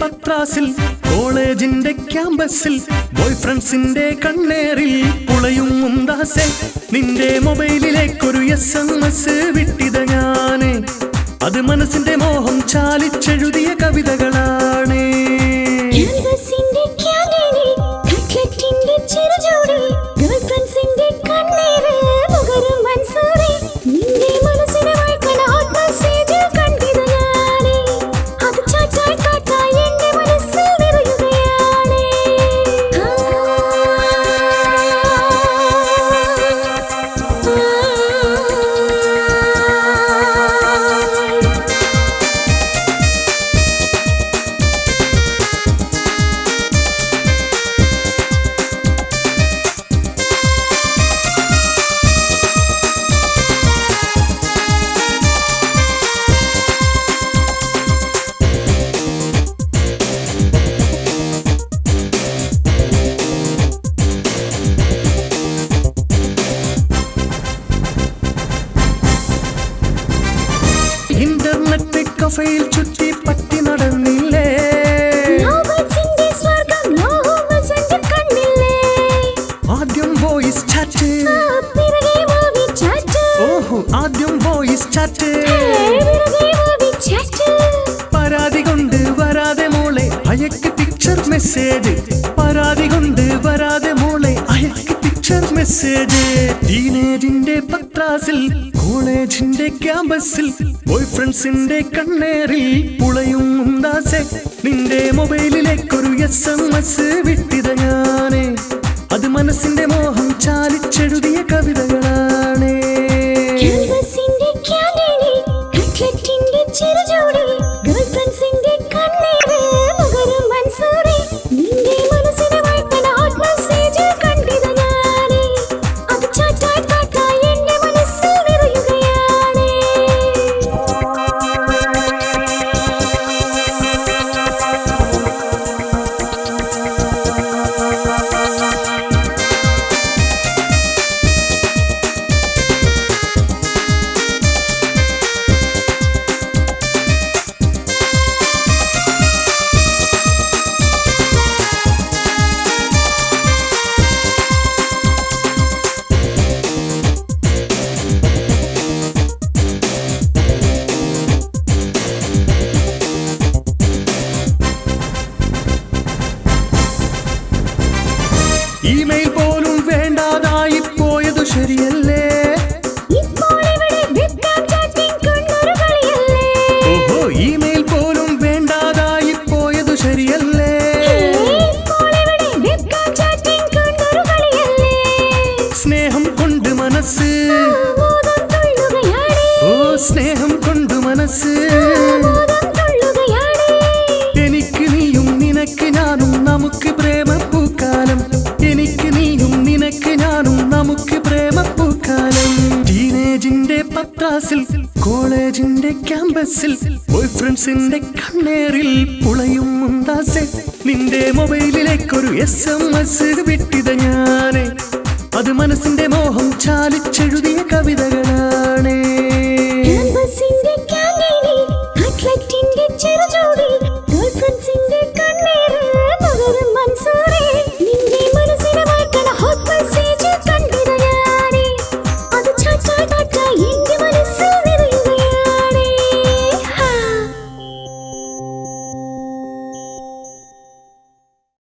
പത്രാസിൽ കോളേജിന്റെ ക്യാമ്പസിൽ ബോയ് ഫ്രണ്ട്സിന്റെ കണ്ണേറിൽ പുളയും മുന്താസെ നിന്റെ മൊബൈലിലേക്കൊരു SMS വിട്ടിത ഞാന് അത് മനസ്സിന്റെ മോഹം ചാലിച്ചെഴുതിയ കവിതകളാണ് ഇന്റർനെറ്റ് കഫേയിൽ ചുറ്റി പറ്റി നടന്നില്ലേ ആദ്യം വോയിസ് ചാറ്റ് ഓഹോ ആദ്യം വോയിസ് ചാറ്റ് പരാതി കൊണ്ട് വരാതെ മോളെ അയക്ക് പിക്ചർ മെസ്സേജ് പരാതി കൊണ്ട് വരാതെ മോളെ അയക്ക് പിക്ചർ മെസ്സേജ് ടീനേജിന്റെ പത്രാസിൽ കോളേജിന്റെ ക്യാമ്പസിൽ ബോയ് ഫ്രണ്ട്സിന്റെ കണ്ണേറിൽ പുളയും മുന്താസെ നിന്റെ മൊബൈലിലേക്കൊരു SMS വിട്ടിത ഞാന് അത് മനസ്സിന്റെ മോഹം ചാലിച്ചെഴുതിയ കവിതകളാണ് ഇമെയിൽ പോലും വേണ്ടാതായി പോയതു ശരിയല്ലേ ഓഹോ ഇമെയിൽ പോലും വേണ്ടാതായി പോയതു ശരിയല്ലേ സ്നേഹം കൊണ്ട് മനസ്സ് ഓ സ്നേഹം കൊണ്ട് മനസ്സ് എനിക്ക് നീയും നിനക്ക് ഞാനും നമുക്ക് പ്രേമപ്പൂക്കാലം എനിക്ക് നീയും നിനക്ക് ഞാനും നമുക്ക് പ്രേമപ്പൂക്കാലം ടീനേജിന്റെ പത്രാസിൽ കോളേജിന്റെ ക്യാമ്പസിൽ ബോയ് ഫ്രണ്ട്സിന്റെ കണ്ണേറിൽ പുളയും മുന്താസെ നിന്റെ മൊബൈലിലേക്കൊരു SMS വിട്ടിത ഞാന് അത് മനസ്സിന്റെ മോഹം ചാലിച്ചെഴുതിയ കവിതകൾ